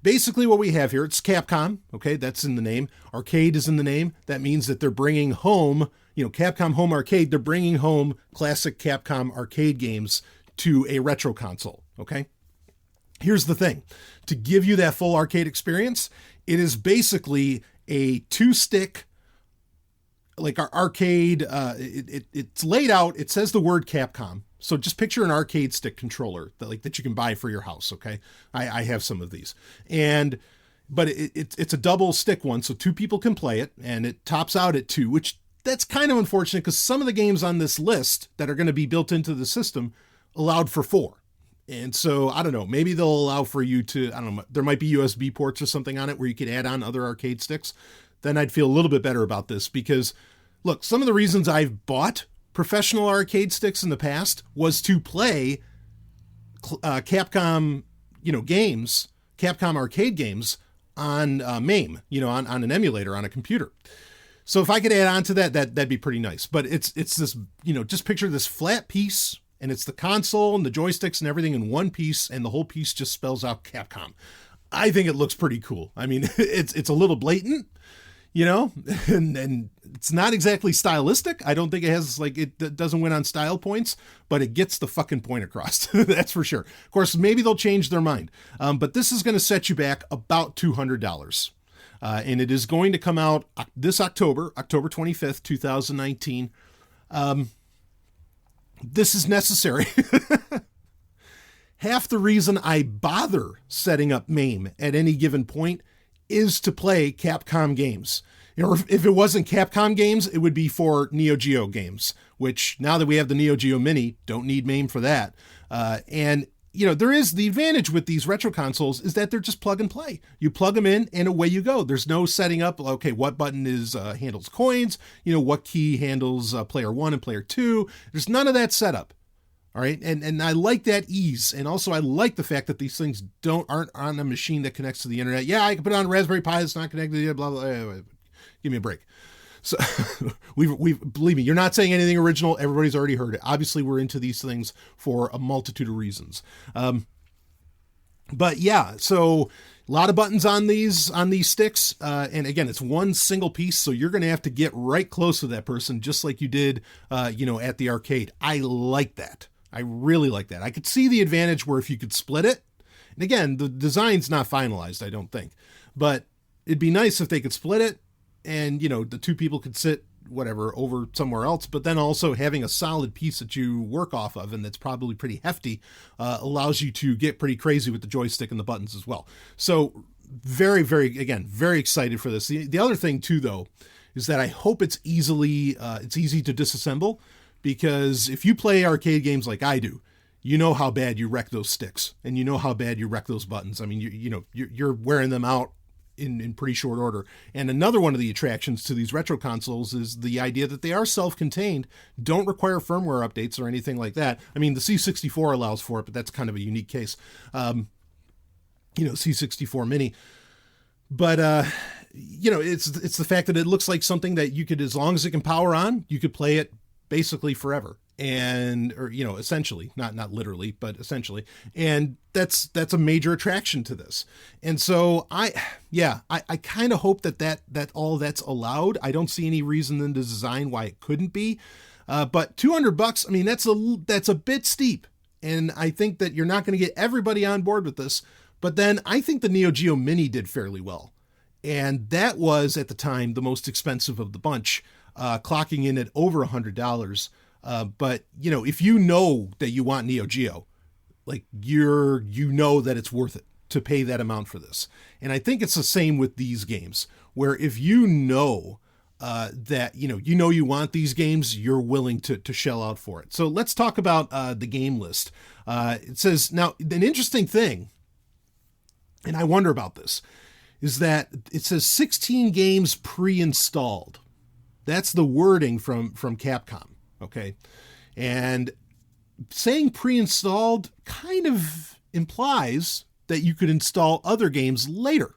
Basically what we have here, it's Capcom, okay, that's in the name. Arcade is in the name. That means that they're bringing home, Capcom Home Arcade, they're bringing home classic Capcom arcade games to a retro console, okay? Here's the thing. To give you that full arcade experience, it is basically a 2-stick, like our arcade, it's laid out, it says the word Capcom. So just picture an arcade stick controller that you can buy for your house, okay? I have some of these. But it's a double stick one, so 2 people can play it, and it tops out at 2, which that's kind of unfortunate, because some of the games on this list that are going to be built into the system allowed for 4. And so, I don't know, maybe they'll allow for you to, I don't know, there might be USB ports or something on it where you could add on other arcade sticks. Then I'd feel a little bit better about this, because, look, some of the reasons I've bought professional arcade sticks in the past was to play Capcom, games, Capcom arcade games on MAME, on an emulator on a computer. So if I could add on to that'd be pretty nice. But it's this, just picture this flat piece, and it's the console and the joysticks and everything in one piece, and the whole piece just spells out Capcom. I think it looks pretty cool. I mean, it's a little blatant, and it's not exactly stylistic. I don't think it has, it doesn't win on style points, but it gets the fucking point across. That's for sure. Of course, maybe they'll change their mind. But this is going to set you back about $200. And it is going to come out this October 25th, 2019. This is necessary. Half the reason I bother setting up MAME at any given point is to play Capcom games. If it wasn't Capcom games, it would be for Neo Geo games, which now that we have the Neo Geo Mini, don't need MAME for that. And there is the advantage with these retro consoles is that they're just plug and play. You plug them in and away you go. There's no setting up, okay, what button handles coins, what key handles player 1 and player 2. There's none of that setup. All right. And I like that ease. And also I like the fact that these things aren't on a machine that connects to the internet. Yeah, I can put it on a Raspberry Pi that's not connected to blah, blah, blah. Give me a break. So we've believe me, you're not saying anything original. Everybody's already heard it. Obviously, we're into these things for a multitude of reasons. But yeah, so a lot of buttons on these sticks. And again, it's one single piece. So you're going to have to get right close to that person, just like you did, at the arcade. I like that. I really like that. I could see the advantage where if you could split it, And again, the design's not finalized, I don't think, but it'd be nice if they could split it and, the two people could sit whatever over somewhere else, but then also having a solid piece that you work off of and that's probably pretty hefty allows you to get pretty crazy with the joystick and the buttons as well. So very, very, again, very excited for this. The other thing too, though, is that I hope it's easy to disassemble, because if you play arcade games like I do, you know how bad you wreck those sticks and you know how bad you wreck those buttons. I mean, you're wearing them out in pretty short order. And another one of the attractions to these retro consoles is the idea that they are self-contained, don't require firmware updates or anything like that. I mean, the C64 allows for it, but that's kind of a unique case. C64 Mini. But, it's the fact that it looks like something that you could, as long as it can power on, you could play it basically forever. Essentially, not literally, but essentially. And that's a major attraction to this. And so I kind of hope that all that's allowed. I don't see any reason in the design why it couldn't be. But $200, I mean, that's a bit steep. And I think that you're not going to get everybody on board with this. But then I think the Neo Geo Mini did fairly well. And that was, at the time, the most expensive of the bunch, clocking in at over $100. But if you know that you want Neo Geo, like that it's worth it to pay that amount for this. And I think it's the same with these games, where if you know that you want these games, you're willing to shell out for it. So let's talk about the game list. It says, now, an interesting thing, and I wonder about this, is that it says 16 games pre-installed. That's the wording from Capcom. Okay. And saying pre-installed kind of implies that you could install other games later.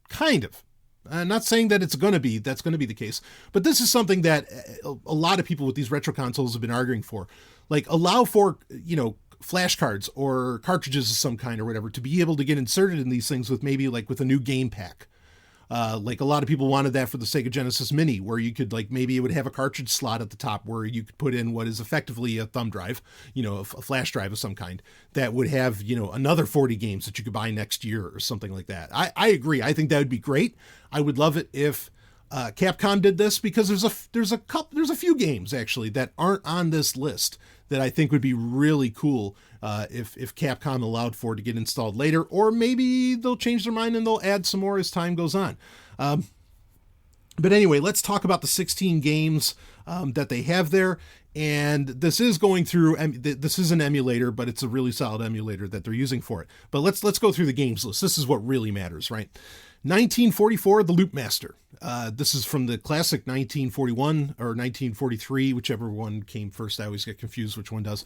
Kind of. I'm not saying that that's going to be the case, but this is something that a lot of people with these retro consoles have been arguing for. Like, allow for, flashcards or cartridges of some kind or whatever to be able to get inserted in these things with maybe like with a new game pack. Like a lot of people wanted that for the Sega Genesis Mini, where you could maybe it would have a cartridge slot at the top where you could put in what is effectively a thumb drive, a flash drive of some kind that would have, another 40 games that you could buy next year or something like that. I agree. I think that would be great. I would love it if Capcom did this, because there's a few games actually that aren't on this list that I think would be really cool if Capcom allowed for to get installed later, or maybe they'll change their mind and they'll add some more as time goes on. But anyway, let's talk about the 16 games that they have there. And this is going through, this is an emulator, but it's a really solid emulator that they're using for it. But let's go through the games list. This is what really matters, right? 1944, The Loop Master. This is from the classic 1941 or 1943, whichever one came first. I always get confused which one does.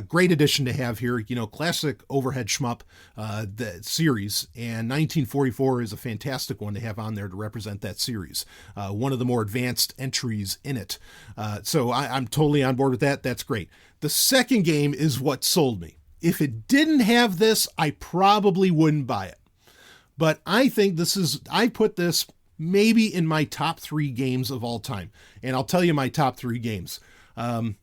Great addition to have here, classic overhead shmup, the series. And 1944 is a fantastic one to have on there to represent that series. One of the more advanced entries in it. So I'm totally on board with that. That's great. The second game is what sold me. If it didn't have this, I probably wouldn't buy it. But I think I put this maybe in my top 3 games of all time. And I'll tell you my top 3 games. Anyway,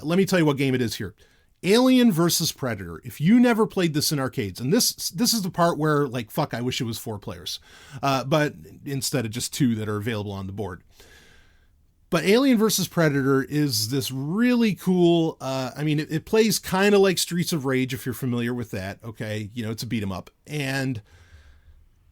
let me tell you what game it is here. Alien versus Predator. If you never played this in arcades, and this is the part where, I wish it was 4 players. But instead of just 2 that are available on the board. But Alien vs. Predator is this really cool, it plays kind of like Streets of Rage, if you're familiar with that, okay? It's a beat 'em up. And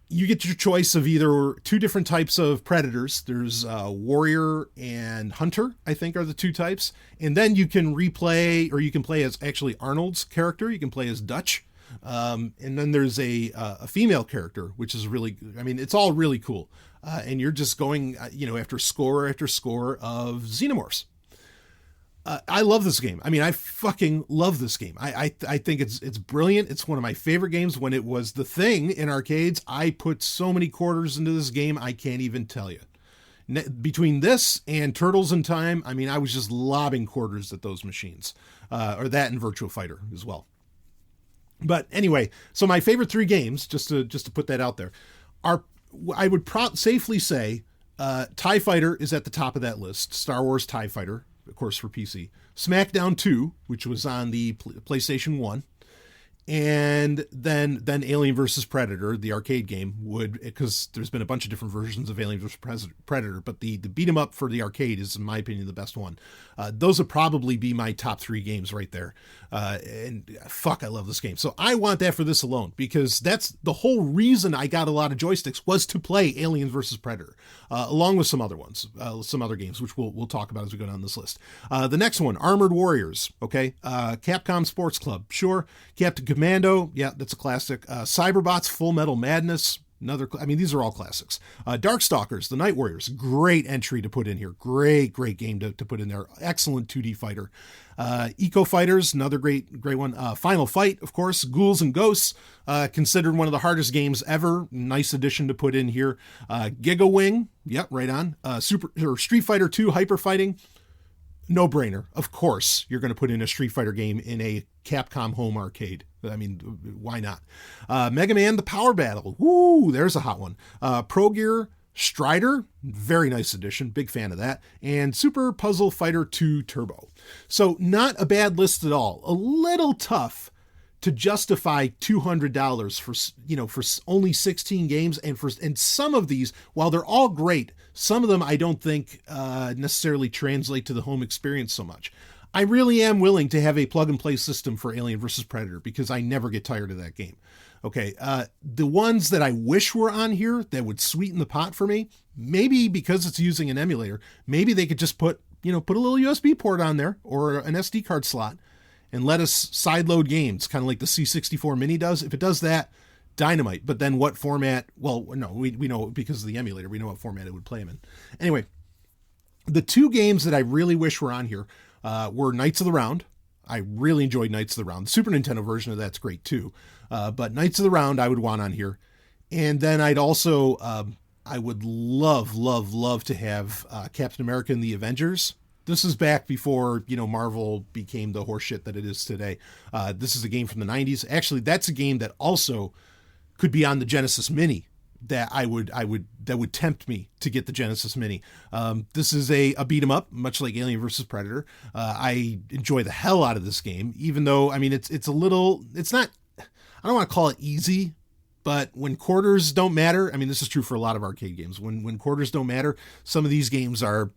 you get your choice of either 2 different types of Predators. There's Warrior and Hunter, I think, are the 2 types. And then you can replay, or you can play as actually Arnold's character. You can play as Dutch. And then there's a female character, which is really, it's all really cool. And you're just going, after score of Xenomorphs. I love this game. I fucking love this game. I think it's brilliant. It's one of my favorite games. When it was the thing in arcades, I put so many quarters into this game, I can't even tell you. Between this and Turtles in Time, I was just lobbing quarters at those machines. Or that and Virtua Fighter as well. But anyway, so my favorite 3 games, just to put that out there, are, I would safely say, TIE Fighter is at the top of that list. Star Wars TIE Fighter, of course, for PC. SmackDown 2, which was on the PlayStation 1. And then Alien versus Predator, the arcade game, would, because there's been a bunch of different versions of Alien versus Predator, but the beat 'em up for the arcade is, in my opinion, the best one. Those would probably be my top 3 games right there. And fuck, I love this game. So I want that for this alone, because that's the whole reason I got a lot of joysticks, was to play Alien versus Predator, along with some other ones, some other games, which we'll talk about as we go down this list. The next one, Armored Warriors. Okay. Capcom Sports Club. Sure. Captain Commando, yeah, that's a classic. Cyberbots, Full Metal Madness, these are all classics. Darkstalkers, The Night Warriors, great entry to put in here. Great game to put in there. Excellent 2D fighter. Eco Fighters, another great one. Final Fight, of course. Ghouls and Ghosts, considered one of the hardest games ever. Nice addition to put in here. Giga Wing, yep, right on. Street Fighter 2 Hyper Fighting. No brainer. Of course, you're going to put in a Street Fighter game in a Capcom home arcade. I mean, why not? Mega Man, The Power Battle. Woo, there's a hot one. Pro Gear, Strider, very nice addition. Big fan of that. And Super Puzzle Fighter 2 Turbo. So not a bad list at all. A little tough to justify $200 for only 16 games, and some of these, while they're all great, some of them I don't think necessarily translate to the home experience so much. I really am willing to have a plug and play system for Alien vs. Predator, because I never get tired of that game. Okay, the ones that I wish were on here that would sweeten the pot for me, maybe because it's using an emulator, maybe they could just put a little USB port on there or an SD card slot and let us sideload games, kind of like the C64 Mini does. If it does that, dynamite. But then what format? Well, no, we know, because of the emulator, we know what format it would play them in. Anyway, the 2 games that I really wish were on here were Knights of the Round. I really enjoyed Knights of the Round. The Super Nintendo version of that's great too. But Knights of the Round I would want on here. And then I'd also, I would love to have Captain America and the Avengers. This is back before, Marvel became the horseshit that it is today. This is a game from the 90s. Actually, that's a game that also could be on the Genesis Mini that would tempt me to get the Genesis Mini. This is a beat 'em up, much like Alien vs. Predator. I enjoy the hell out of this game, even though, it's not, I don't want to call it easy, but when quarters don't matter, this is true for a lot of arcade games. When quarters don't matter, some of these games are,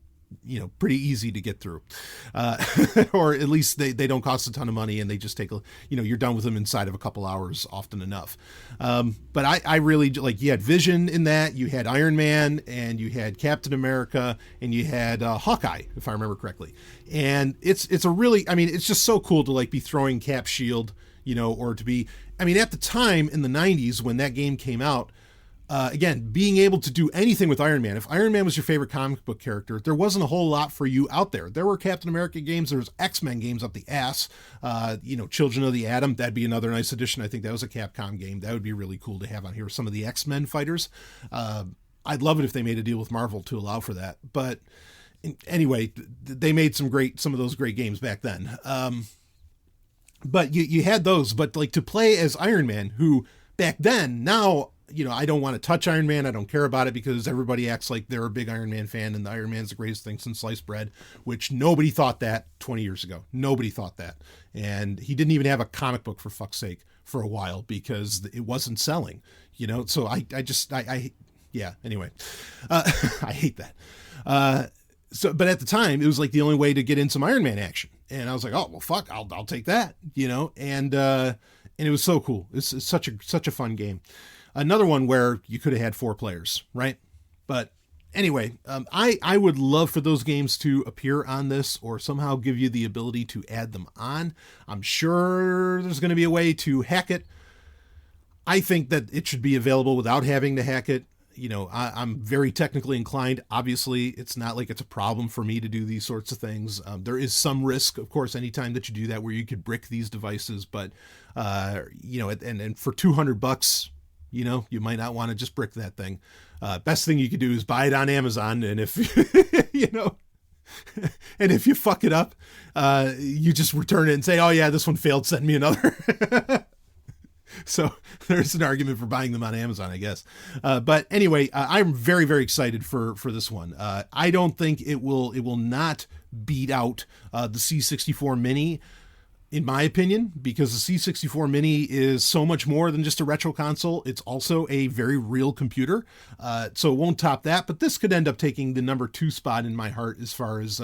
pretty easy to get through, or at least they don't cost a ton of money, and they just take you're done with them inside of a couple hours often enough. But I really you had Vision in that, you had Iron Man, and you had Captain America, and you had Hawkeye, if I remember correctly. And it's a really, it's just so cool to be throwing Cap's shield, or to be, at the time in the 90s when that game came out, again, being able to do anything with Iron Man. If Iron Man was your favorite comic book character, there wasn't a whole lot for you out there. There were Captain America games. There was X-Men games up the ass. Children of the Atom. That'd be another nice addition. I think that was a Capcom game. That would be really cool to have on here. Some of the X-Men fighters. I'd love it if they made a deal with Marvel to allow for that. But anyway, they made some of those great games back then. But you had those. But to play as Iron Man, who back then, now, I don't want to touch Iron Man. I don't care about it because everybody acts like they're a big Iron Man fan and the Iron Man's the greatest thing since sliced bread, which nobody thought that 20 years ago. Nobody thought that. And he didn't even have a comic book, for fuck's sake, for a while because it wasn't selling, So anyway, I hate that. But at the time it was the only way to get in some Iron Man action. And I was like, oh, well, fuck, I'll take that, and it was so cool. It's such a fun game. Another one where you could have had 4 players, right? But anyway, I would love for those games to appear on this or somehow give you the ability to add them on. I'm sure there's going to be a way to hack it. I think that it should be available without having to hack it. I'm very technically inclined. Obviously, it's not like it's a problem for me to do these sorts of things. There is some risk, of course, anytime that you do that where you could brick these devices. But, and for $200, you might not want to just brick that thing. Best thing you could do is buy it on Amazon. And if, and if you fuck it up, you just return it and say, oh yeah, this one failed. Send me another. So there's an argument for buying them on Amazon, I guess. But anyway, I'm very, very excited for this one. I don't think it will not beat out the C64 Mini. in my opinion, because the C64 Mini is so much more than just a retro console. It's also a very real computer. So it won't top that, but this could end up taking the number 2 spot in my heart as far as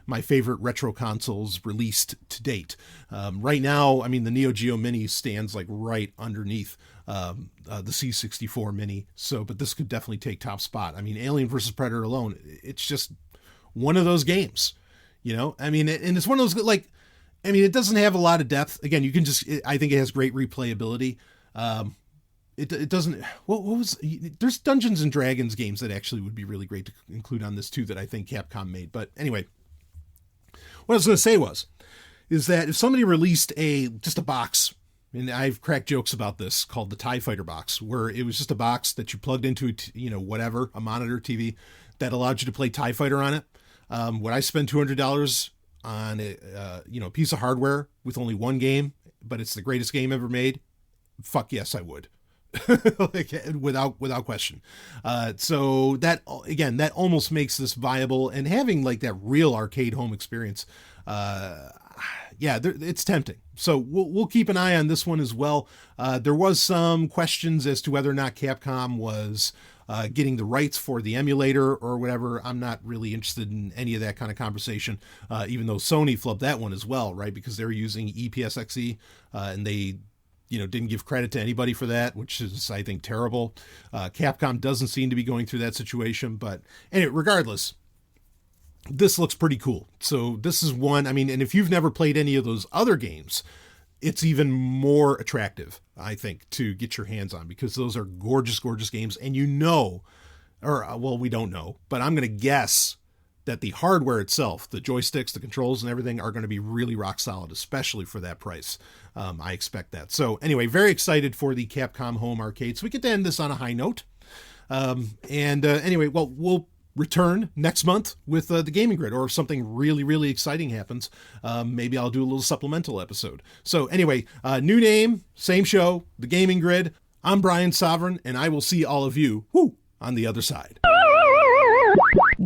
my favorite retro consoles released to date. Right now, I mean, the Neo Geo Mini stands like right underneath the C64 Mini. So, but this could definitely take top spot. I mean, Alien vs. Predator alone, it's just one of those games, you know? I mean, and it's one of those, like, I mean, it doesn't have a lot of depth. Again, you can just, I think it has great replayability. It doesn't, what was, there's Dungeons and Dragons games that actually would be really great to include on this too, that I think Capcom made. But anyway, what I was going to say is that if somebody released just a box, and I've cracked jokes about this, called the TIE Fighter box, where it was just a box that you plugged into, whatever, a monitor TV that allowed you to play TIE Fighter on it. Would I spend $200 on a piece of hardware with only one game, but it's the greatest game ever made? Fuck yes, I would. Like, without question. So that, again, that almost makes this viable, and having like that real arcade home experience, it's tempting. So we'll keep an eye on this one as well. There was some questions as to whether or not Capcom was getting the rights for the emulator or whatever. I'm not really interested in any of that kind of conversation, even though Sony flubbed that one as well, right? Because they're using EPSXE, and they didn't give credit to anybody for that, which is, I think, terrible. Capcom doesn't seem to be going through that situation, but anyway, regardless, this looks pretty cool. So this is one, I mean, and if you've never played any of those other games, it's even more attractive, I think, to get your hands on, because those are gorgeous, gorgeous games. And we don't know, but I'm going to guess that the hardware itself, the joysticks, the controls and everything, are going to be really rock solid, especially for that price. I expect that. So anyway, very excited for the Capcom Home Arcade. So we get to end this on a high note. Anyway, we'll return next month with the Gaming Grid, or if something really, really exciting happens, maybe I'll do a little supplemental episode. So anyway, new name, same show, the Gaming Grid. I'm Brian Sovereign, and I will see all of you on the other side.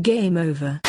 Game over.